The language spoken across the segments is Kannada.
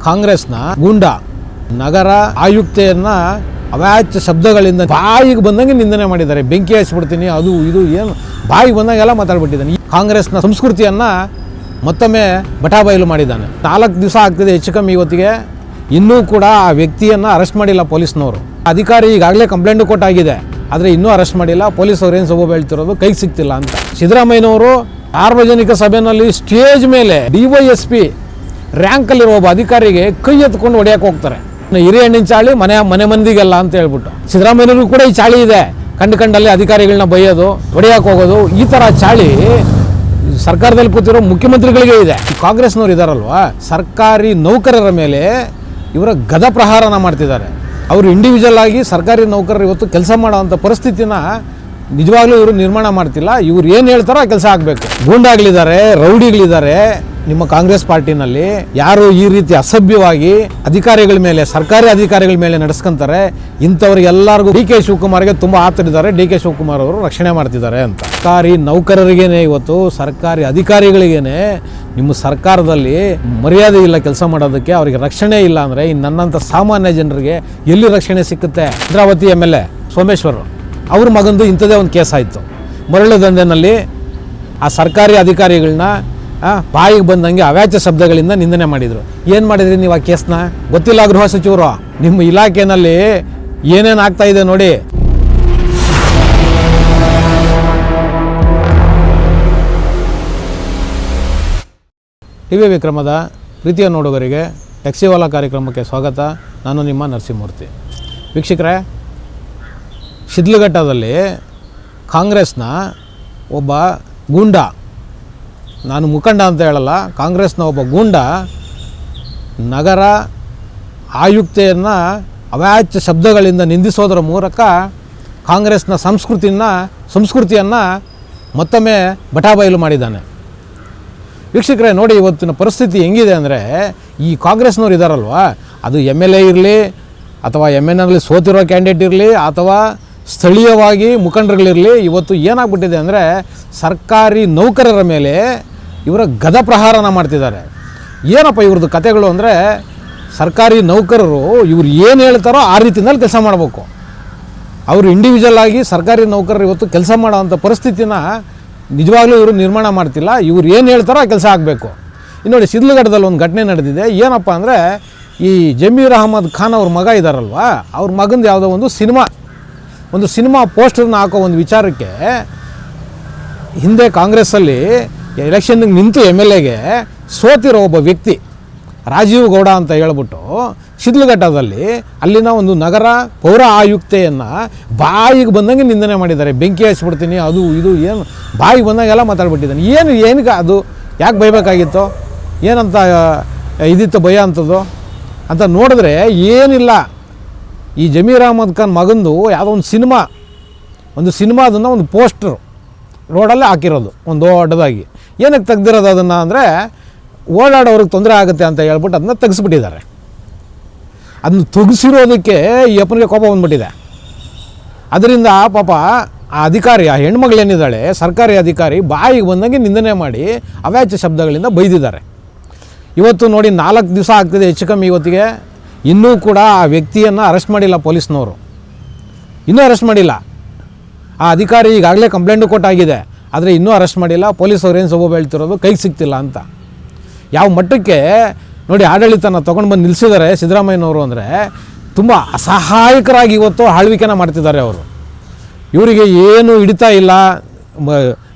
ಕಾಂಗ್ರೆಸ್ನ ಗೂಂಡ ನಗರ ಆಯುಕ್ತೆಯನ್ನು ಅವಾಚ್ಯ ಶಬ್ದಗಳಿಂದ ಬಾಯಿಗೆ ಬಂದಂಗೆ ನಿಂದನೆ ಮಾಡಿದ್ದಾರೆ. ಬೆಂಕಿ ಹಚ್ಚಿಬಿಡ್ತೀನಿ, ಅದು ಇದು ಏನು ಬಾಯಿಗೆ ಬಂದಂಗೆಲ್ಲ ಮಾತಾಡ್ಬಿಟ್ಟಿದ್ದಾನೆ. ಕಾಂಗ್ರೆಸ್ನ ಸಂಸ್ಕೃತಿಯನ್ನು ಮತ್ತೊಮ್ಮೆ ಬಟಾಬಯಲು ಮಾಡಿದ್ದಾನೆ. 4 ದಿವಸ ಆಗ್ತಿದೆ ಹೆಚ್ಚು ಕಮ್ಮಿ ಇವತ್ತಿಗೆ, ಇನ್ನೂ ಕೂಡ ಆ ವ್ಯಕ್ತಿಯನ್ನು ಅರೆಸ್ಟ್ ಮಾಡಿಲ್ಲ ಪೊಲೀಸ್ನವರು. ಅಧಿಕಾರಿ ಈಗಾಗಲೇ ಕಂಪ್ಲೇಂಟು ಕೊಟ್ಟಾಗಿದೆ, ಆದರೆ ಇನ್ನೂ ಅರೆಸ್ಟ್ ಮಾಡಿಲ್ಲ. ಪೊಲೀಸವ್ರು ಏನು ಸೊಬ ಹೇಳ್ತಿರೋದು ಕೈಗೆ ಸಿಗ್ತಿಲ್ಲ ಅಂತ. ಸಿದ್ದರಾಮಯ್ಯನವರು ಸಾರ್ವಜನಿಕ ಸಭೆಯಲ್ಲಿ ಸ್ಟೇಜ್ ಮೇಲೆ DYSP ರ್ಯಾಂಕಲ್ಲಿರೋ ಒಬ್ಬ ಅಧಿಕಾರಿಗೆ ಕೈ ಎತ್ಕೊಂಡು ಹೊಡೆಯಕ್ಕೆ ಹೋಗ್ತಾರೆ. ಹಿರಿಯ ಹಣ್ಣಿನ ಚಾಳಿ ಮನೆ ಮಂದಿಗೆಲ್ಲ ಅಂತ ಹೇಳ್ಬಿಟ್ಟು. ಸಿದ್ದರಾಮಯ್ಯನವರು ಕೂಡ ಈ ಚಾಳಿ ಇದೆ, ಕಂಡಲ್ಲಿ ಅಧಿಕಾರಿಗಳನ್ನ ಬೈಯೋದು, ಹೊಡೆಯಕ್ಕೆ ಹೋಗೋದು. ಈ ಥರ ಚಾಳಿ ಸರ್ಕಾರದಲ್ಲಿ ಕೂತಿರೋ ಮುಖ್ಯಮಂತ್ರಿಗಳಿಗೆ ಇದೆ. ಕಾಂಗ್ರೆಸ್ನವ್ರು ಇದ್ದಾರಲ್ವಾ, ಸರ್ಕಾರಿ ನೌಕರರ ಮೇಲೆ ಇವರ ಗದ ಪ್ರಹಾರನ ಮಾಡ್ತಿದ್ದಾರೆ. ಅವರು ಇಂಡಿವಿಜುವಲ್ ಆಗಿ ಸರ್ಕಾರಿ ನೌಕರರು ಇವತ್ತು ಕೆಲಸ ಮಾಡೋವಂಥ ಪರಿಸ್ಥಿತಿನ ನಿಜವಾಗ್ಲೂ ಇವರು ನಿರ್ಮಾಣ ಮಾಡ್ತಿಲ್ಲ. ಇವ್ರು ಏನು ಹೇಳ್ತಾರೋ ಆ ಕೆಲಸ ಆಗಬೇಕು. ಗೂಂಡಾಗಳಿದ್ದಾರೆ, ರೌಡಿಗಳಿದ್ದಾರೆ ನಿಮ್ಮ ಕಾಂಗ್ರೆಸ್ ಪಾರ್ಟಿನಲ್ಲಿ. ಯಾರು ಈ ರೀತಿ ಅಸಭ್ಯವಾಗಿ ಅಧಿಕಾರಿಗಳ ಮೇಲೆ, ಸರ್ಕಾರಿ ಅಧಿಕಾರಿಗಳ ಮೇಲೆ ನಡೆಸ್ಕೊಂತಾರೆ, ಇಂಥವ್ರಿಗೆಲ್ಲರಿಗೂ DK ಶಿವಕುಮಾರ್ಗೆ ತುಂಬ ಆತರಿದ್ದಾರೆ. DK ಶಿವಕುಮಾರ್ ಅವರು ರಕ್ಷಣೆ ಮಾಡ್ತಿದ್ದಾರೆ ಅಂತ. ಸರ್ಕಾರಿ ನೌಕರರಿಗೇನೆ ಇವತ್ತು, ಸರ್ಕಾರಿ ಅಧಿಕಾರಿಗಳಿಗೇನೆ ನಿಮ್ಮ ಸರ್ಕಾರದಲ್ಲಿ ಮರ್ಯಾದೆ ಇಲ್ಲ ಕೆಲಸ ಮಾಡೋದಕ್ಕೆ, ಅವರಿಗೆ ರಕ್ಷಣೆ ಇಲ್ಲ ಅಂದರೆ ಇನ್ನು ನನ್ನಂಥ ಸಾಮಾನ್ಯ ಜನರಿಗೆ ಎಲ್ಲಿ ರಕ್ಷಣೆ ಸಿಕ್ಕುತ್ತೆ? ಭದ್ರಾವತಿ MLA ಸೋಮೇಶ್ವರ್ ಅವ್ರ ಮಗಂದು ಇಂಥದೇ ಒಂದು ಕೇಸ್ ಆಯಿತು. ಮರಳು ದಂಧೆನಲ್ಲಿ ಆ ಸರ್ಕಾರಿ ಅಧಿಕಾರಿಗಳನ್ನ ಬಾಯಿಗೆ ಬಂದಂಗೆ ಅವಾಚ್ಯ ಶಬ್ದಗಳಿಂದ ನಿಂದನೆ ಮಾಡಿದರು. ಏನು ಮಾಡಿದ್ರಿ ನೀವು ಆ ಕೇಸ್ನ? ಗೊತ್ತಿಲ್ಲ ಗೃಹ ಸಚಿವರು, ನಿಮ್ಮ ಇಲಾಖೆಯಲ್ಲಿ ಏನೇನು ಆಗ್ತಾ ಇದೆ ನೋಡಿ. TV ವಿಕ್ರಮದ ಪ್ರೀತಿಯ ನೋಡುಗರಿಗೆ ಟ್ಯಾಕ್ಸಿವಾಲಾ ಕಾರ್ಯಕ್ರಮಕ್ಕೆ ಸ್ವಾಗತ. ನಾನು ನಿಮ್ಮ ನರಸಿಂಹಮೂರ್ತಿ. ವೀಕ್ಷಕರೇ, ಶಿಡ್ಲಘಟ್ಟದಲ್ಲಿ ಕಾಂಗ್ರೆಸ್ನ ಒಬ್ಬ ಗೂಂಡ, ನಾನು ಮುಖಂಡ ಅಂತ ಹೇಳಲ್ಲ, ಕಾಂಗ್ರೆಸ್ನ ಒಬ್ಬ ಗೂಂಡ ನಗರ ಆಯುಕ್ತೆಯನ್ನು ಅವಾಚ್ಯ ಶಬ್ದಗಳಿಂದ ನಿಂದಿಸೋದರ ಮೂಲಕ ಕಾಂಗ್ರೆಸ್ನ ಸಂಸ್ಕೃತಿಯನ್ನು ಮತ್ತೊಮ್ಮೆ ಬಟಾಬಯಲು ಮಾಡಿದ್ದಾನೆ. ವೀಕ್ಷಕರೇ ನೋಡಿ, ಇವತ್ತಿನ ಪರಿಸ್ಥಿತಿ ಹೆಂಗಿದೆ ಅಂದರೆ, ಈ ಕಾಂಗ್ರೆಸ್ನವ್ರು ಇದ್ದಾರಲ್ವ, ಅದು MLA ಇರಲಿ ಅಥವಾ MNನಲ್ಲಿ ಸೋತಿರೋ ಕ್ಯಾಂಡಿಡೇಟ್ ಇರಲಿ ಅಥವಾ ಸ್ಥಳೀಯವಾಗಿ ಮುಖಂಡರುಗಳಿರಲಿ, ಇವತ್ತು ಏನಾಗ್ಬಿಟ್ಟಿದೆ ಅಂದರೆ ಸರ್ಕಾರಿ ನೌಕರರ ಮೇಲೆ ಇವರ ಗದ ಪ್ರಹಾರನ ಮಾಡ್ತಿದ್ದಾರೆ. ಏನಪ್ಪ ಇವ್ರದ್ದು ಕತೆಗಳು ಅಂದರೆ, ಸರ್ಕಾರಿ ನೌಕರರು ಇವ್ರು ಏನು ಹೇಳ್ತಾರೋ ಆ ರೀತಿಯಲ್ಲಿ ಕೆಲಸ ಮಾಡಬೇಕು. ಅವರು ಇಂಡಿವಿಜುವಲ್ ಆಗಿ ಸರ್ಕಾರಿ ನೌಕರರು ಇವತ್ತು ಕೆಲಸ ಮಾಡೋವಂಥ ಪರಿಸ್ಥಿತಿನ ನಿಜವಾಗ್ಲೂ ಇವರು ನಿರ್ಮಾಣ ಮಾಡ್ತಿಲ್ಲ. ಇವ್ರು ಏನು ಹೇಳ್ತಾರೋ ಆ ಕೆಲಸ ಆಗಬೇಕು. ಇನ್ನು ನೋಡಿ, ಶಿಡ್ಲಘಟ್ಟದಲ್ಲಿ ಒಂದು ಘಟನೆ ನಡೆದಿದೆ. ಏನಪ್ಪ ಅಂದರೆ, ಈ ಜಮೀರ್ ಅಹಮದ್ ಖಾನ್ ಅವ್ರ ಮಗ ಇದ್ದಾರಲ್ವ, ಅವ್ರ ಮಗಂದು ಯಾವುದೋ ಒಂದು ಸಿನಿಮಾ ಪೋಸ್ಟರ್ನ ಹಾಕೋ ಒಂದು ವಿಚಾರಕ್ಕೆ ಹಿಂದೆ ಕಾಂಗ್ರೆಸ್ಸಲ್ಲಿ ಎಲೆಕ್ಷನ್ಗೆ ನಿಂತು MLAಗೆ ಸೋತಿರೋ ಒಬ್ಬ ವ್ಯಕ್ತಿ ರಾಜೀವ್ ಗೌಡ ಅಂತ ಹೇಳ್ಬಿಟ್ಟು ಶಿಡ್ಲಘಟ್ಟದಲ್ಲಿ ಅಲ್ಲಿನ ಒಂದು ನಗರ ಪೌರ ಆಯುಕ್ತೆಯನ್ನು ಬಾಯಿಗೆ ಬಂದಂಗೆ ನಿಂದನೆ ಮಾಡಿದ್ದಾರೆ. ಬೆಂಕಿ ಹಚ್ಚಿಬಿಡ್ತೀನಿ, ಅದು ಇದು ಏನು ಬಾಯಿಗೆ ಬಂದಂಗೆಲ್ಲ ಮಾತಾಡ್ಬಿಟ್ಟಿದ್ದಾನೆ. ಏನಕ್ಕೆ ಅದು ಯಾಕೆ ಬೈಬೇಕಾಗಿತ್ತು? ಏನಂತ ಇದಿತ್ತು ಭಯ ಅಂಥದ್ದು ಅಂತ ನೋಡಿದ್ರೆ ಏನಿಲ್ಲ. ಈ ಜಮೀರ್ ಅಹಮದ್ ಖಾನ್ ಮಗಂದು ಯಾವುದೋ ಒಂದು ಸಿನಿಮಾದನ್ನು ಒಂದು ಪೋಸ್ಟರು ರೋಡಲ್ಲೇ ಹಾಕಿರೋದು ಒಂದು ದೊಡ್ಡದಾಗಿ. ಏನಕ್ಕೆ ತೆಗ್ದಿರೋದು ಅದನ್ನು ಅಂದರೆ, ಓಡಾಡೋರಿಗೆ ತೊಂದರೆ ಆಗುತ್ತೆ ಅಂತ ಹೇಳ್ಬಿಟ್ಟು ಅದನ್ನ ತೆಗೆಸ್ಬಿಟ್ಟಿದ್ದಾರೆ. ಅದನ್ನು ತೆಗೆಸಿರೋದಕ್ಕೆ ಈ ಅಪ್ಪನಿಗೆ ಕೋಪ ಬಂದ್ಬಿಟ್ಟಿದೆ. ಅದರಿಂದ ಪಾಪ ಆ ಅಧಿಕಾರಿ, ಆ ಹೆಣ್ಮಗಳೇನಿದ್ದಾಳೆ ಸರ್ಕಾರಿ ಅಧಿಕಾರಿ, ಬಾಯಿಗೆ ಬಂದಂಗೆ ನಿಂದನೆ ಮಾಡಿ ಅವಾಚ್ಯ ಶಬ್ದಗಳಿಂದ ಬೈದಿದ್ದಾರೆ. ಇವತ್ತು ನೋಡಿ, 4 ದಿವಸ ಆಗ್ತಿದೆ ಹೆಚ್ಚು ಕಮ್ಮಿ ಇವತ್ತಿಗೆ, ಇನ್ನೂ ಕೂಡ ಆ ವ್ಯಕ್ತಿಯನ್ನು ಅರೆಸ್ಟ್ ಮಾಡಿಲ್ಲ ಪೊಲೀಸ್ನವರು. ಇನ್ನೂ ಅರೆಸ್ಟ್ ಮಾಡಿಲ್ಲ. ಆ ಅಧಿಕಾರಿ ಈಗಾಗಲೇ ಕಂಪ್ಲೇಂಟು ಕೊಟ್ಟಾಗಿದೆ, ಆದರೆ ಇನ್ನೂ ಅರೆಸ್ಟ್ ಮಾಡಿಲ್ಲ. ಪೊಲೀಸವ್ರು ಏನು ಸೊಬ ಹೇಳ್ತಿರೋದು ಕೈಗೆ ಸಿಗ್ತಿಲ್ಲ ಅಂತ. ಯಾವ ಮಟ್ಟಕ್ಕೆ ನೋಡಿ ಆಡಳಿತನ ತೊಗೊಂಡು ಬಂದು ನಿಲ್ಲಿಸಿದ್ದಾರೆ ಸಿದ್ದರಾಮಯ್ಯನವರು ಅಂದರೆ, ತುಂಬ ಅಸಹಾಯಕರಾಗಿ ಇವತ್ತು ಆಳ್ವಿಕೆನ ಮಾಡ್ತಿದ್ದಾರೆ ಅವರು. ಇವರಿಗೆ ಏನು ಹಿಡಿತಾ ಇಲ್ಲ,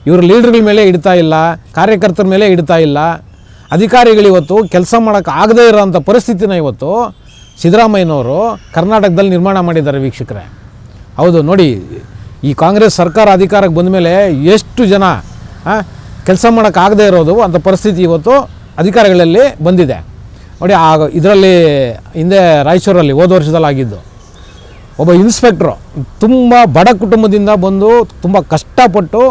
ಇವ್ರ ಲೀಡರ್ಗಳ ಮೇಲೆ ಹಿಡಿತಾ ಇಲ್ಲ, ಕಾರ್ಯಕರ್ತರ ಮೇಲೆ ಹಿಡಿತಾ ಇಲ್ಲ. ಅಧಿಕಾರಿಗಳಿವತ್ತು ಕೆಲಸ ಮಾಡೋಕ್ಕಾಗದೇ ಇರೋಂಥ ಪರಿಸ್ಥಿತಿನ ಇವತ್ತು ಸಿದ್ದರಾಮಯ್ಯನವರು ಕರ್ನಾಟಕದಲ್ಲಿ ನಿರ್ಮಾಣ ಮಾಡಿದ್ದಾರೆ. ವೀಕ್ಷಕರೇ, ಹೌದು ನೋಡಿ, ಈ ಕಾಂಗ್ರೆಸ್ ಸರ್ಕಾರ ಅಧಿಕಾರಕ್ಕೆ ಬಂದ ಮೇಲೆ ಎಷ್ಟು ಜನ ಕೆಲಸ ಮಾಡೋಕ್ಕಾಗದೇ ಇರೋದು ಅಂಥ ಪರಿಸ್ಥಿತಿ ಇವತ್ತು ಅಧಿಕಾರಿಗಳಲ್ಲಿ ಬಂದಿದೆ ನೋಡಿ. ಇದರಲ್ಲಿ ಹಿಂದೆ ರಾಯಚೂರಲ್ಲಿ ಹೋದ ವರ್ಷದಲ್ಲಿ ಆಗಿದ್ದು, ಒಬ್ಬ ಇನ್ಸ್ಪೆಕ್ಟ್ರು ತುಂಬ ಬಡ ಕುಟುಂಬದಿಂದ ಬಂದು ತುಂಬ ಕಷ್ಟಪಟ್ಟು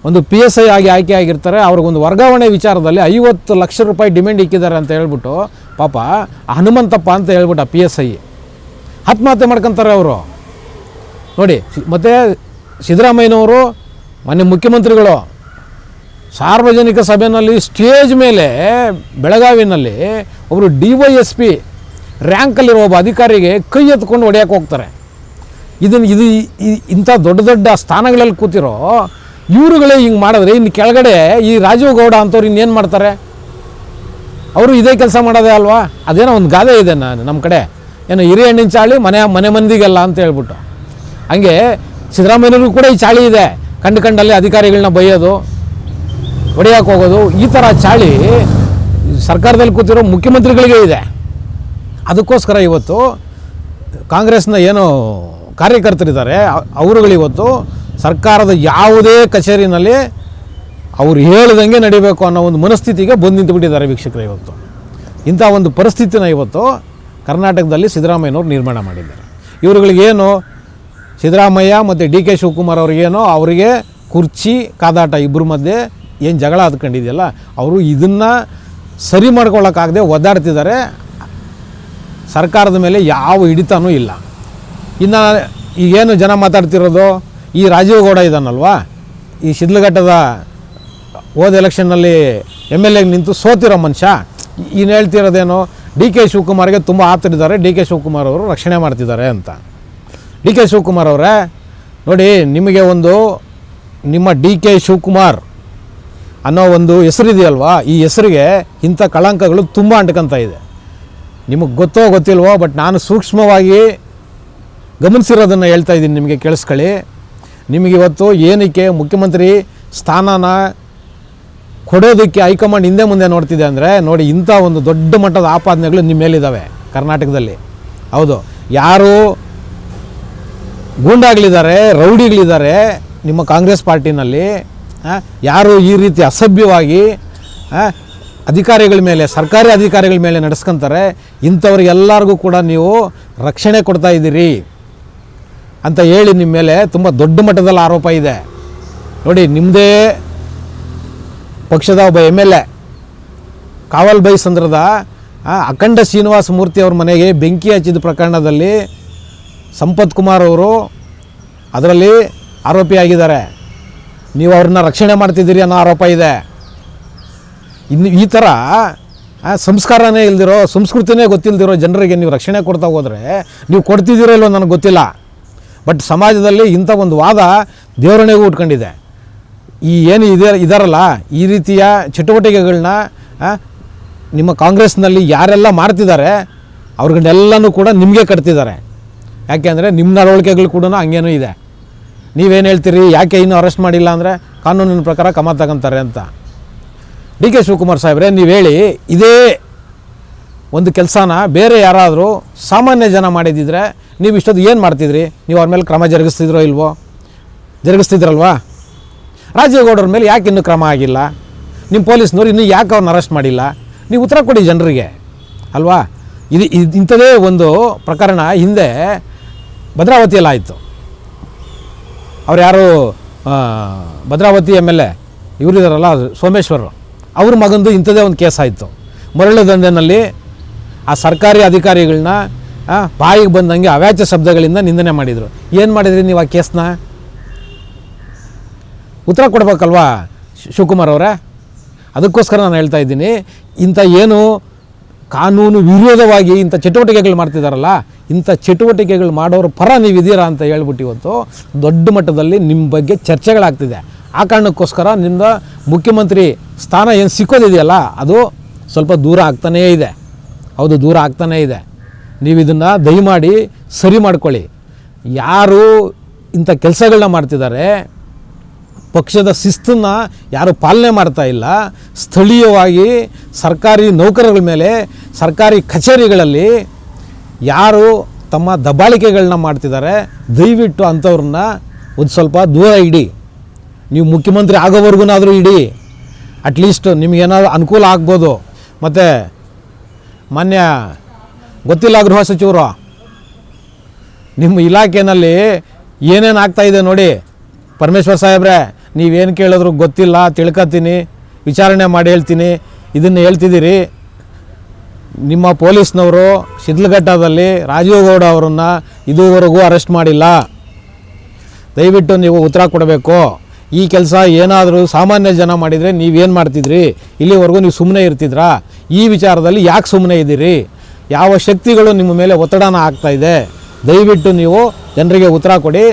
ಒಂದು PSI ಆಗಿ ಆಯ್ಕೆ ಆಗಿರ್ತಾರೆ. ಅವ್ರಿಗೊಂದು ವರ್ಗಾವಣೆ ವಿಚಾರದಲ್ಲಿ 50 ಲಕ್ಷ ರೂಪಾಯಿ ಡಿಮ್ಯಾಂಡ್ ಇಕ್ಕಿದ್ದಾರೆ ಅಂತ ಹೇಳ್ಬಿಟ್ಟು ಪಾಪ ಹನುಮಂತಪ್ಪ ಅಂತ ಹೇಳ್ಬಿಟ್ಟು PSI ಆತ್ಮಹತ್ಯೆ ಮಾಡ್ಕೊತಾರೆ ಅವರು ನೋಡಿ. ಮತ್ತು ಸಿದ್ದರಾಮಯ್ಯನವರು ಮೊನ್ನೆ ಮುಖ್ಯಮಂತ್ರಿಗಳು ಸಾರ್ವಜನಿಕ ಸಭೆಯಲ್ಲಿ ಸ್ಟೇಜ್ ಮೇಲೆ ಬೆಳಗಾವಿನಲ್ಲಿ ಒಬ್ಬರು DYSP ರ್ಯಾಂಕಲ್ಲಿರೋ ಒಬ್ಬ ಅಧಿಕಾರಿಗೆ ಕೈ ಎತ್ಕೊಂಡು ಹೊಡೆಯೋಕ್ಕೆ ಹೋಗ್ತಾರೆ. ಇದು ಇಂಥ ದೊಡ್ಡ ದೊಡ್ಡ ಸ್ಥಾನಗಳಲ್ಲಿ ಕೂತಿರೋ ಇವರುಗಳೇ ಹಿಂಗೆ ಮಾಡಿದ್ರೆ ಇನ್ನು ಕೆಳಗಡೆ ಈ ರಾಜೀವ್ ಗೌಡ ಅಂಥವ್ರು ಇನ್ನೇನು ಮಾಡ್ತಾರೆ? ಅವರು ಇದೇ ಕೆಲಸ ಮಾಡೋದೇ ಅಲ್ವಾ? ಅದೇನೋ ಒಂದು ಗಾದೆ ಇದೆ ನಮ್ಮ ಕಡೆ, ಏನೋ ಹಿರಿಯ ಹಣ್ಣಿನ ಚಾಳಿ ಮನೆ ಮಂದಿಗೆಲ್ಲ ಅಂತ ಹೇಳ್ಬಿಟ್ಟು. ಹಂಗೆ ಸಿದ್ದರಾಮಯ್ಯವ್ರಿಗೂ ಕೂಡ ಈ ಚಾಳಿ ಇದೆ. ಕಂಡಲ್ಲಿ ಅಧಿಕಾರಿಗಳನ್ನ ಬೈಯೋದು, ಹೊಡೆಯೋಕೆ ಹೋಗೋದು, ಈ ಥರ ಚಾಳಿ ಸರ್ಕಾರದಲ್ಲಿ ಕೂತಿರೋ ಮುಖ್ಯಮಂತ್ರಿಗಳಿಗೆ ಇದೆ. ಅದಕ್ಕೋಸ್ಕರ ಇವತ್ತು ಕಾಂಗ್ರೆಸ್ನ ಏನು ಕಾರ್ಯಕರ್ತರಿದ್ದಾರೆ ಅವರುಗಳಿವತ್ತು ಸರ್ಕಾರದ ಯಾವುದೇ ಕಚೇರಿನಲ್ಲಿ ಅವ್ರು ಹೇಳ್ದಂಗೆ ನಡಿಬೇಕು ಅನ್ನೋ ಒಂದು ಮನಸ್ಥಿತಿಗೆ ಬಂದು ನಿಂತುಬಿಟ್ಟಿದ್ದಾರೆ ವೀಕ್ಷಕರೇ. ಇವತ್ತು ಇಂಥ ಒಂದು ಪರಿಸ್ಥಿತಿನ ಇವತ್ತು ಕರ್ನಾಟಕದಲ್ಲಿ ಸಿದ್ದರಾಮಯ್ಯನವ್ರು ನಿರ್ಮಾಣ ಮಾಡಿದ್ದಾರೆ. ಇವರುಗಳಿಗೇನು ಸಿದ್ದರಾಮಯ್ಯ ಮತ್ತು DK ಶಿವಕುಮಾರ್ ಅವ್ರಿಗೇನೋ ಅವರಿಗೆ ಕುರ್ಚಿ ಕಾದಾಟ ಇಬ್ಬರ ಮಧ್ಯೆ ಏನು ಜಗಳ ಹತ್ಕೊಂಡಿದೆಯಲ್ಲ, ಅವರು ಇದನ್ನು ಸರಿ ಮಾಡ್ಕೊಳ್ಳೋಕ್ಕಾಗದೆ ಒದ್ದಾಡ್ತಿದ್ದಾರೆ. ಸರ್ಕಾರದ ಮೇಲೆ ಯಾವ ಹಿಡಿತಾನೂ ಇಲ್ಲ. ಇನ್ನು ಈಗೇನು ಜನ ಮಾತಾಡ್ತಿರೋದು, ಈ ರಾಜೀವ್ ಗೌಡ ಇದ್ದಾನಲ್ವಾ, ಈ ಶಿಡ್ಲಘಟ್ಟದ ಹೋದ ಎಲೆಕ್ಷನ್ನಲ್ಲಿ MLA ನಿಂತು ಸೋತಿರೋ ಮನುಷ್ಯ, ಇನ್ನು ಹೇಳ್ತಿರೋದೇನು DK ಶಿವಕುಮಾರ್ಗೆ ತುಂಬ ಆಪ್ತರಿದ್ದಾರೆ, DK ಶಿವಕುಮಾರ್ ಅವರು ರಕ್ಷಣೆ ಮಾಡ್ತಿದ್ದಾರೆ ಅಂತ. DK ಶಿವಕುಮಾರ್ ಅವರೇ ನೋಡಿ, ನಿಮಗೆ ಒಂದು ನಿಮ್ಮ DK ಶಿವಕುಮಾರ್ ಅನ್ನೋ ಒಂದು ಹೆಸರಿದೆಯಲ್ವಾ, ಈ ಹೆಸರಿಗೆ ಇಂಥ ಕಳಂಕಗಳು ತುಂಬ ಅಂಟ್ಕೊತ ಇದೆ. ನಿಮಗೆ ಗೊತ್ತೋ ಗೊತ್ತಿಲ್ವೋ, ಬಟ್ ನಾನು ಸೂಕ್ಷ್ಮವಾಗಿ ಗಮನಿಸಿರೋದನ್ನು ಹೇಳ್ತಾ ಇದ್ದೀನಿ, ನಿಮಗೆ ಕೇಳಿಸ್ಕೊಳ್ಳಿ. ನಿಮಗಿವತ್ತು ಏನಕ್ಕೆ ಮುಖ್ಯಮಂತ್ರಿ ಸ್ಥಾನನ ಕೊಡೋದಕ್ಕೆ ಹೈಕಮಾಂಡ್ ಹಿಂದೆ ಮುಂದೆ ನೋಡ್ತಿದೆ ಅಂದರೆ, ನೋಡಿ ಇಂಥ ಒಂದು ದೊಡ್ಡ ಮಟ್ಟದ ಆಪಾದನೆಗಳು ನಿಮ್ಮ ಮೇಲಿದ್ದಾವೆ ಕರ್ನಾಟಕದಲ್ಲಿ. ಹೌದು, ಯಾರು ಗೂಂಡಾಗಳಿದ್ದಾರೆ, ರೌಡಿಗಳಿದ್ದಾರೆ ನಿಮ್ಮ ಕಾಂಗ್ರೆಸ್ ಪಾರ್ಟಿನಲ್ಲಿ, ಯಾರು ಈ ರೀತಿ ಅಸಭ್ಯವಾಗಿ ಅಧಿಕಾರಿಗಳ ಮೇಲೆ, ಸರ್ಕಾರಿ ಅಧಿಕಾರಿಗಳ ಮೇಲೆ ನಡೆಸ್ಕೊತಾರೆ, ಇಂಥವ್ರಿಗೆಲ್ಲರಿಗೂ ಕೂಡ ನೀವು ರಕ್ಷಣೆ ಕೊಡ್ತಾ ಇದ್ದೀರಿ ಅಂತ ಹೇಳಿ ನಿಮ್ಮ ಮೇಲೆ ತುಂಬ ದೊಡ್ಡ ಮಟ್ಟದಲ್ಲಿ ಆರೋಪ ಇದೆ. ನೋಡಿ, ನಿಮ್ಮದೇ ಪಕ್ಷದ ಒಬ್ಬ MLA Kaval by ಸಂದ್ರದ Akhanda Srinivasa Murthy ಅವ್ರ ಮನೆಗೆ ಬೆಂಕಿ ಹಚ್ಚಿದ ಪ್ರಕರಣದಲ್ಲಿ ಸಂಪತ್ ಕುಮಾರ್ ಅವರು ಅದರಲ್ಲಿ ಆರೋಪಿಯಾಗಿದ್ದಾರೆ. ನೀವು ಅವ್ರನ್ನ ರಕ್ಷಣೆ ಮಾಡ್ತಿದ್ದೀರಿ ಅನ್ನೋ ಆರೋಪ ಇದೆ. ಇನ್ನು ಈ ಥರ ಸಂಸ್ಕಾರನೇ ಇಲ್ದಿರೋ, ಸಂಸ್ಕೃತಿನೇ ಗೊತ್ತಿಲ್ದಿರೋ ಜನರಿಗೆ ನೀವು ರಕ್ಷಣೆ ಕೊಡ್ತಾ ಹೋದರೆ ನೀವು ಕೊಡ್ತಿದ್ದೀರೋ ಇಲ್ವೋ ನನಗೆ ಗೊತ್ತಿಲ್ಲ. ಬಟ್ ಸಮಾಜದಲ್ಲಿ ಇಂಥ ಒಂದು ವಾದ ದೇವರಣೆಗೂ ಉಟ್ಕೊಂಡಿದೆ. ಈ ಏನು ಇದಾರಲ್ಲ, ಈ ರೀತಿಯ ಚಟುವಟಿಕೆಗಳನ್ನ ನಿಮ್ಮ ಕಾಂಗ್ರೆಸ್ನಲ್ಲಿ ಯಾರೆಲ್ಲ ಮಾಡ್ತಿದ್ದಾರೆ ಅವ್ರಿಗನ್ನೆಲ್ಲನೂ ಕೂಡ ನಿಮಗೆ ಕಟ್ತಿದ್ದಾರೆ. ಯಾಕೆಂದರೆ ನಿಮ್ಮ ನಡವಳಿಕೆಗಳು ಕೂಡ ಹಂಗೇನೂ ಇದೆ. ನೀವೇನು ಹೇಳ್ತೀರಿ, ಯಾಕೆ ಇನ್ನೂ ಅರೆಸ್ಟ್ ಮಾಡಿಲ್ಲ ಅಂದರೆ ಕಾನೂನಿನ ಪ್ರಕಾರ ಕ್ರಮ ತಗೊಂತಾರೆ ಅಂತ. DK ಶಿವಕುಮಾರ್ ಸಾಹೇಬ್ರೆ, ನೀವು ಹೇಳಿ, ಇದೇ ಒಂದು ಕೆಲಸನ ಬೇರೆ ಯಾರಾದರೂ ಸಾಮಾನ್ಯ ಜನ ಮಾಡಿದ್ದಿದ್ರೆ ನೀವು ಇಷ್ಟೊತ್ತು ಏನು ಮಾಡ್ತಿದ್ರಿ? ನೀವು ಅವ್ರ ಮೇಲೆ ಕ್ರಮ ಜರುಗಿಸ್ತಿದ್ರೋ ಇಲ್ವೋ? ಜರುಗಿಸ್ತಿದ್ರಲ್ವಾ? ರಾಜೀವ್ ಗೌಡರ ಮೇಲೆ ಯಾಕೆ ಇನ್ನೂ ಕ್ರಮ ಆಗಿಲ್ಲ? ನಿಮ್ಮ ಪೊಲೀಸ್ನವ್ರು ಇನ್ನೂ ಯಾಕೆ ಅವ್ರನ್ನ ಅರೆಸ್ಟ್ ಮಾಡಿಲ್ಲ? ನೀವು ಉತ್ತರ ಕೊಡಿ ಜನರಿಗೆ ಅಲ್ವಾ? ಇಂಥದೇ ಒಂದು ಪ್ರಕರಣ ಹಿಂದೆ ಭದ್ರಾವತಿಯಲ್ಲಿ ಆಯಿತು. ಅವ್ರು ಯಾರು ಭದ್ರಾವತಿ MLA ಇವರಿದಾರಲ್ಲ, ಸೋಮೇಶ್ವರ್, ಅವ್ರ ಮಗಂದು ಇಂಥದೇ ಒಂದು ಕೇಸ್ ಆಯಿತು. ಮರಳು ದಂಧೆನಲ್ಲಿ ಆ ಸರ್ಕಾರಿ ಅಧಿಕಾರಿಗಳನ್ನ ಬಾಯಿಗೆ ಬಂದಂಗೆ ಅವ್ಯಾಚ್ಯ ಶಬ್ದಗಳಿಂದ ನಿಂದನೆ ಮಾಡಿದರು. ಏನು ಮಾಡಿದ್ರಿ ನೀವು ಆ ಕೇಸ್ನ? ಉತ್ತರ ಕೊಡಬೇಕಲ್ವಾ ಶಿವಕುಮಾರ್ ಅವರೇ? ಅದಕ್ಕೋಸ್ಕರ ನಾನು ಹೇಳ್ತಾ ಇದ್ದೀನಿ, ಇಂಥ ಏನು ಕಾನೂನು ವಿರೋಧವಾಗಿ ಇಂಥ ಚಟುವಟಿಕೆಗಳು ಮಾಡ್ತಿದ್ದಾರಲ್ಲ, ಇಂಥ ಚಟುವಟಿಕೆಗಳು ಮಾಡೋರ ಪರ ನೀವಿದ್ದೀರಾ ಅಂತ ಹೇಳ್ಬಿಟ್ಟು ಇವತ್ತು ದೊಡ್ಡ ಮಟ್ಟದಲ್ಲಿ ನಿಮ್ಮ ಬಗ್ಗೆ ಚರ್ಚೆಗಳಾಗ್ತಿದೆ. ಆ ಕಾರಣಕ್ಕೋಸ್ಕರ ನಿಮ್ದ ಮುಖ್ಯಮಂತ್ರಿ ಸ್ಥಾನ ಏನು ಸಿಕ್ಕೋದಿದೆಯಲ್ಲ, ಅದು ಸ್ವಲ್ಪ ದೂರ ಆಗ್ತಾನೇ ಇದೆ. ಹೌದು, ದೂರ ಆಗ್ತಾನೇ ಇದೆ. ನೀವು ಇದನ್ನು ದಯಮಾಡಿ ಸರಿ ಮಾಡ್ಕೊಳ್ಳಿ. ಯಾರು ಇಂಥ ಕೆಲಸಗಳನ್ನ ಮಾಡ್ತಿದ್ದಾರೆ, ಪಕ್ಷದ ಶಿಸ್ತನ್ನು ಯಾರು ಪಾಲನೆ ಮಾಡ್ತಾ ಇಲ್ಲ, ಸ್ಥಳೀಯವಾಗಿ ಸರ್ಕಾರಿ ನೌಕರರ ಮೇಲೆ, ಸರ್ಕಾರಿ ಕಚೇರಿಗಳಲ್ಲಿ ಯಾರು ತಮ್ಮ ದಬ್ಬಾಳಿಕೆಗಳನ್ನ ಮಾಡ್ತಿದ್ದಾರೆ, ದಯವಿಟ್ಟು ಅಂಥವ್ರನ್ನ ಒಂದು ಸ್ವಲ್ಪ ದೂರ ಇಡಿ. ನೀವು ಮುಖ್ಯಮಂತ್ರಿ ಆಗೋವರೆಗೂ ಇಡಿ. ಅಟ್ಲೀಸ್ಟ್ ನಿಮಗೇನಾದ್ರು ಅನುಕೂಲ ಆಗ್ಬೋದು. ಮತ್ತು ಮಾನ್ಯ ಗೊತ್ತಿಲ್ಲ ಗೃಹ ಸಚಿವರು, ನಿಮ್ಮ ಇಲಾಖೆಯಲ್ಲಿ ಏನೇನು ಆಗ್ತಾಯಿದೆ ನೋಡಿ ಪರಮೇಶ್ವರ್ ಸಾಹೇಬ್ರೆ, ನೀವೇನು ಕೇಳಿದ್ರು ಗೊತ್ತಿಲ್ಲ, ತಿಳ್ಕೊತೀನಿ, ವಿಚಾರಣೆ ಮಾಡಿ ಹೇಳ್ತೀನಿ, ಇದನ್ನು ಹೇಳ್ತಿದ್ದೀರಿ. ನಿಮ್ಮ ಪೊಲೀಸ್ನವರು ಶಿಡ್ಲಘಟ್ಟದಲ್ಲಿ ರಾಜೀವ್ ಗೌಡ ಅವರನ್ನು ಇದುವರೆಗೂ ಅರೆಸ್ಟ್ ಮಾಡಿಲ್ಲ. ದಯವಿಟ್ಟು ನೀವು ಉತ್ತರ ಕೊಡಬೇಕು. ಈ ಕೆಲಸ ಏನಾದರೂ ಸಾಮಾನ್ಯ ಜನ ಮಾಡಿದರೆ ನೀವೇನು ಮಾಡ್ತಿದ್ರಿ? ಇಲ್ಲಿವರೆಗೂ ನೀವು ಸುಮ್ಮನೆ ಇರ್ತಿದ್ರಾ? ಈ ವಿಚಾರದಲ್ಲಿ ಯಾಕೆ ಸುಮ್ಮನೆ ಇದ್ದೀರಿ? ಯಾವ ಶಕ್ತಿಗಳು ನಿಮ್ಮ ಮೇಲೆ ಒತ್ತಡನ ಆಗ್ತಾಯಿದೆ? ದಯವಿಟ್ಟು ನೀವು ಜನರಿಗೆ ಉತ್ತರ ಕೊಡಿ.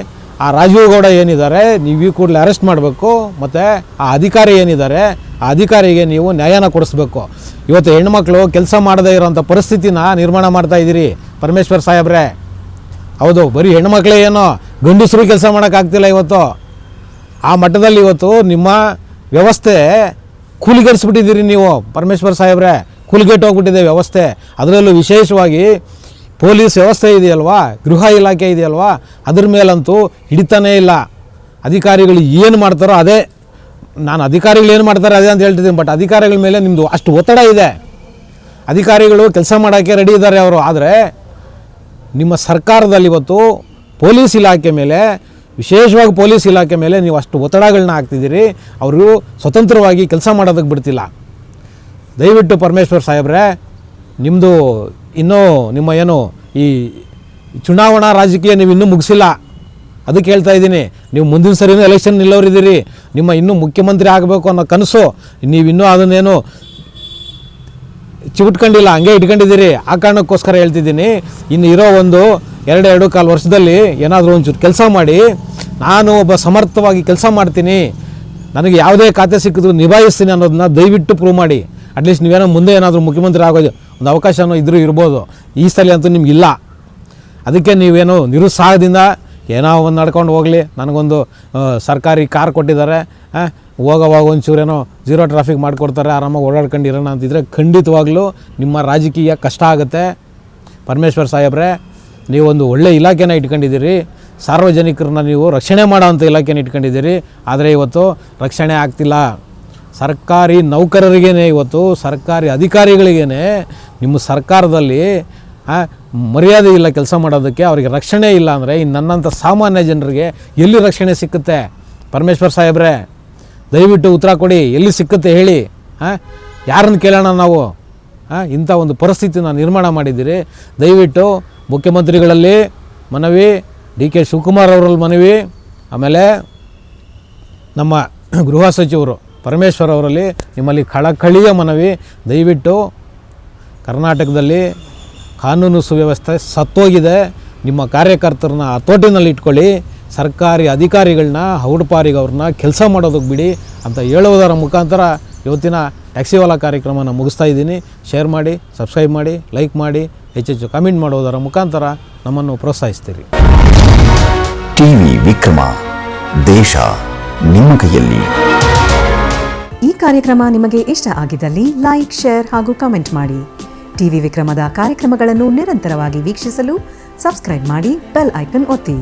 ಆ ರಾಜೀವ್ ಗೌಡ ಏನಿದ್ದಾರೆ ನೀವು ಈ ಕೂಡಲೇ ಅರೆಸ್ಟ್ ಮಾಡಬೇಕು. ಮತ್ತು ಆ ಅಧಿಕಾರಿ ಏನಿದ್ದಾರೆ ಆ ಅಧಿಕಾರಿಗೆ ನೀವು ನ್ಯಾಯನ ಕೊಡಿಸ್ಬೇಕು. ಇವತ್ತು ಹೆಣ್ಮಕ್ಳು ಕೆಲಸ ಮಾಡದೇ ಇರೋಂಥ ಪರಿಸ್ಥಿತಿನ ನಿರ್ಮಾಣ ಮಾಡ್ತಾಯಿದ್ದೀರಿ ಪರಮೇಶ್ವರ್ ಸಾಹೇಬ್ರೆ. ಹೌದು, ಬರೀ ಹೆಣ್ಮಕ್ಳೇ ಏನೋ, ಗಂಡಸರು ಕೆಲಸ ಮಾಡೋಕ್ಕಾಗ್ತಿಲ್ಲ ಇವತ್ತು. ಆ ಮಟ್ಟದಲ್ಲಿ ಇವತ್ತು ನಿಮ್ಮ ವ್ಯವಸ್ಥೆ ಕೂಲಿಗರಿಸ್ಬಿಟ್ಟಿದ್ದೀರಿ ನೀವು ಪರಮೇಶ್ವರ್ ಸಾಹೇಬ್ರೆ. ಕೂಲಿಗೆಟ್ಟು ಹೋಗ್ಬಿಟ್ಟಿದೆ ವ್ಯವಸ್ಥೆ. ಅದರಲ್ಲೂ ವಿಶೇಷವಾಗಿ ಪೊಲೀಸ್ ವ್ಯವಸ್ಥೆ ಇದೆಯಲ್ವಾ, ಗೃಹ ಇಲಾಖೆ ಇದೆಯಲ್ವಾ, ಅದ್ರ ಮೇಲಂತೂ ಹಿಡಿತಾನೇ ಇಲ್ಲ. ಅಧಿಕಾರಿಗಳು ಏನು ಮಾಡ್ತಾರೋ ಅದೇ, ನಾನು ಅಧಿಕಾರಿಗಳು ಏನು ಮಾಡ್ತಾರೆ ಅದೇ ಅಂತ ಹೇಳ್ತಿದ್ದೀನಿ. ಬಟ್ ಅಧಿಕಾರಿಗಳ ಮೇಲೆ ನಿಮ್ಮದು ಅಷ್ಟು ಒತ್ತಡ ಇದೆ. ಅಧಿಕಾರಿಗಳು ಕೆಲಸ ಮಾಡೋಕ್ಕೆ ರೆಡಿ ಇದ್ದಾರೆ ಅವರು. ಆದರೆ ನಿಮ್ಮ ಸರ್ಕಾರದಲ್ಲಿ ಇವತ್ತು ಪೊಲೀಸ್ ಇಲಾಖೆ ಮೇಲೆ, ವಿಶೇಷವಾಗಿ ಪೊಲೀಸ್ ಇಲಾಖೆ ಮೇಲೆ ನೀವು ಅಷ್ಟು ಒತ್ತಡಗಳನ್ನ ಹಾಕ್ತಿದ್ದೀರಿ. ಅವರು ಸ್ವತಂತ್ರವಾಗಿ ಕೆಲಸ ಮಾಡೋದಕ್ಕೆ ಬಿಡ್ತಿಲ್ಲ. ದಯವಿಟ್ಟು ಪರಮೇಶ್ವರ್ ಸಾಹೇಬ್ರೆ, ನಿಮ್ಮದು ಇನ್ನೂ ನಿಮ್ಮ ಏನು ಈ ಚುನಾವಣಾ ರಾಜಕೀಯ ನೀವು ಇನ್ನೂ ಮುಗಿಸಿಲ್ಲ. ಅದಕ್ಕೆ ಹೇಳ್ತಾ ಇದ್ದೀನಿ, ನೀವು ಮುಂದಿನ ಸರಿನೂ ಎಲೆಕ್ಷನ್ ನಿಲ್ಲೋರಿದ್ದೀರಿ. ನಿಮ್ಮ ಇನ್ನೂ ಮುಖ್ಯಮಂತ್ರಿ ಆಗಬೇಕು ಅನ್ನೋ ಕನಸು ನೀವಿನ್ನೂ ಅದನ್ನೇನು ಚಿವುಟ್ಕೊಂಡಿಲ್ಲ, ಹಂಗೆ ಇಟ್ಕೊಂಡಿದ್ದೀರಿ. ಆ ಕಾರಣಕ್ಕೋಸ್ಕರ ಹೇಳ್ತಿದ್ದೀನಿ, ಇನ್ನು ಇರೋ ಒಂದು 2.25 ವರ್ಷದಲ್ಲಿ ಏನಾದರೂ ಒಂಚೂರು ಕೆಲಸ ಮಾಡಿ, ನಾನು ಒಬ್ಬ ಸಮರ್ಥವಾಗಿ ಕೆಲಸ ಮಾಡ್ತೀನಿ, ನನಗೆ ಯಾವುದೇ ಖಾತೆ ಸಿಕ್ಕಿದ್ರು ನಿಭಾಯಿಸ್ತೀನಿ ಅನ್ನೋದನ್ನ ದಯವಿಟ್ಟು ಪ್ರೂವ್ ಮಾಡಿ. ಅಟ್ಲೀಸ್ಟ್ ನೀವೇನೋ ಮುಂದೆ ಏನಾದರೂ ಮುಖ್ಯಮಂತ್ರಿ ಆಗೋದು ಒಂದು ಅವಕಾಶನೂ ಇರ್ಬೋದು. ಈ ಸಲ ಅಂತೂ ನಿಮಗಿಲ್ಲ. ಅದಕ್ಕೆ ನೀವೇನು ನಿರುತ್ಸಾಹದಿಂದ ಏನೋ ಒಂದು ನಡ್ಕೊಂಡು ಹೋಗಲಿ, ನನಗೊಂದು ಸರ್ಕಾರಿ ಕಾರ್ ಕೊಟ್ಟಿದ್ದಾರೆ, ಹೋಗೋವಾಗ ಒಂಚೂರೇನೋ 0 ಟ್ರಾಫಿಕ್ ಮಾಡಿಕೊಡ್ತಾರೆ, ಆರಾಮಾಗಿ ಓಡಾಡ್ಕೊಂಡು ಇರೋಣ ಅಂತಿದ್ರೆ ಖಂಡಿತವಾಗ್ಲೂ ನಿಮ್ಮ ರಾಜಕೀಯ ಕಷ್ಟ ಆಗುತ್ತೆ. ಪರಮೇಶ್ವರ್ ಸಾಹೇಬ್ರೆ, ನೀವೊಂದು ಒಳ್ಳೆ ಇಲಾಖೆನ ಇಟ್ಕೊಂಡಿದ್ದೀರಿ. ಸಾರ್ವಜನಿಕರನ್ನ ನೀವು ರಕ್ಷಣೆ ಮಾಡೋವಂಥ ಇಲಾಖೆನ ಇಟ್ಕೊಂಡಿದ್ದೀರಿ. ಆದರೆ ಇವತ್ತು ರಕ್ಷಣೆ ಆಗ್ತಿಲ್ಲ. ಸರ್ಕಾರಿ ನೌಕರರಿಗೇ ಇವತ್ತು, ಸರ್ಕಾರಿ ಅಧಿಕಾರಿಗಳಿಗೇ ನಿಮ್ಮ ಸರ್ಕಾರದಲ್ಲಿ ಮರ್ಯಾದೆ ಇಲ್ಲ ಕೆಲಸ ಮಾಡೋದಕ್ಕೆ. ಅವರಿಗೆ ರಕ್ಷಣೆ ಇಲ್ಲ ಅಂದರೆ ಇನ್ನು ನನ್ನಂಥ ಸಾಮಾನ್ಯ ಜನರಿಗೆ ಎಲ್ಲಿ ರಕ್ಷಣೆ ಸಿಕ್ಕುತ್ತೆ? ಪರಮೇಶ್ವರ್ ಸಾಹೇಬ್ರೆ, ದಯವಿಟ್ಟು ಉತ್ತರ ಕೊಡಿ. ಎಲ್ಲಿ ಸಿಕ್ಕುತ್ತೆ ಹೇಳಿ. ಯಾರನ್ನು ಕೇಳೋಣ ನಾವು? ಇಂಥ ಒಂದು ಪರಿಸ್ಥಿತಿನ ನಿರ್ಮಾಣ ಮಾಡಿದ್ದೀರಿ. ದಯವಿಟ್ಟು ಮುಖ್ಯಮಂತ್ರಿಗಳಲ್ಲಿ ಮನವಿ, DK ಶಿವಕುಮಾರ್ ಅವರಲ್ಲಿ ಮನವಿ, ಆಮೇಲೆ ನಮ್ಮ ಗೃಹ ಸಚಿವರು ಪರಮೇಶ್ವರ್ ಅವರಲ್ಲಿ ನಿಮ್ಮಲ್ಲಿ ಕಳಕಳಿಯ ಮನವಿ. ದಯವಿಟ್ಟು ಕರ್ನಾಟಕದಲ್ಲಿ ಕಾನೂನು ಸುವ್ಯವಸ್ಥೆ ಸತ್ತೋಗಿದೆ. ನಿಮ್ಮ ಕಾರ್ಯಕರ್ತರನ್ನ ಹತೋಟಿನಲ್ಲಿ ಇಟ್ಕೊಳ್ಳಿ. ಸರ್ಕಾರಿ ಅಧಿಕಾರಿಗಳನ್ನ ಹೌಡ್ಪಾರಿಗೆ ಅವ್ರನ್ನ ಕೆಲಸ ಮಾಡೋದಕ್ಕೆ ಬಿಡಿ ಅಂತ ಹೇಳುವುದರ ಮುಖಾಂತರ ಇವತ್ತಿನ ಟ್ಯಾಕ್ಸಿವಾಲಾ ಕಾರ್ಯಕ್ರಮನ ಮುಗಿಸ್ತಾ ಇದ್ದೀನಿ. ಶೇರ್ ಮಾಡಿ, ಸಬ್ಸ್ಕ್ರೈಬ್ ಮಾಡಿ, ಲೈಕ್ ಮಾಡಿ, ಹೆಚ್ಚೆಚ್ಚು ಕಮೆಂಟ್ ಮಾಡೋದರ ಮುಖಾಂತರ ನಮ್ಮನ್ನು ಪ್ರೋತ್ಸಾಹಿಸ್ತೀರಿ. ಟಿವಿ ವಿಕ್ರಮ, ದೇಶ ನಿಮ್ಮ ಕೈಯಲ್ಲಿ. ಈ ಕಾರ್ಯಕ್ರಮ ನಿಮಗೆ ಇಷ್ಟ ಆಗಿದ್ದಲ್ಲಿ ಲೈಕ್, ಶೇರ್ ಹಾಗೂ ಕಮೆಂಟ್ ಮಾಡಿ. ಟಿವಿ ವಿಕ್ರಮದ ಕಾರ್ಯಕ್ರಮಗಳನ್ನು ನಿರಂತರವಾಗಿ ವೀಕ್ಷಿಸಲು ಸಬ್ಸ್ಕ್ರೈಬ್ ಮಾಡಿ, ಬೆಲ್ ಐಕನ್ ಒತ್ತಿ.